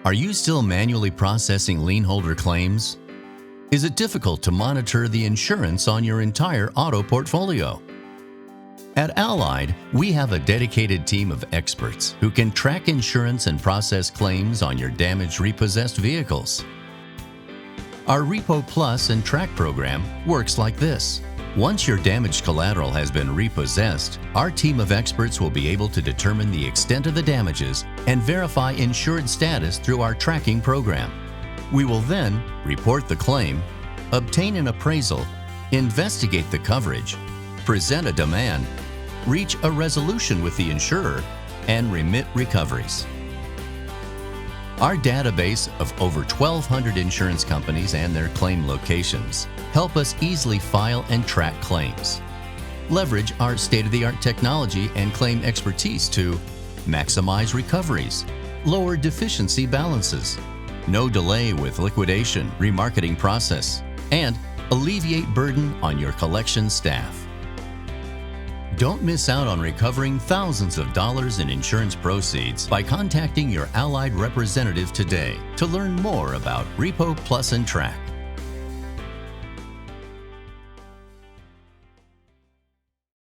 Are you still manually processing lien holder claims? Is it difficult to monitor the insurance on your entire auto portfolio? At Allied, we have a dedicated team of experts who can track insurance and process claims on your damaged repossessed vehicles. Our REPO Plus and Track program works like this. Once your damaged collateral has been repossessed, our team of experts will be able to determine the extent of the damages and verify insured status through our tracking program. We will then report the claim, obtain an appraisal, investigate the coverage, present a demand, reach a resolution with the insurer, and remit recoveries. Our database of over 1,200 insurance companies and their claim locations help us easily file and track claims. Leverage our state-of-the-art technology and claim expertise to maximize recoveries, lower deficiency balances, no delay with liquidation, remarketing process, and alleviate burden on your collection staff. Don't miss out on recovering thousands of dollars in insurance proceeds by contacting your Allied representative today to learn more about REPO Plus and Track.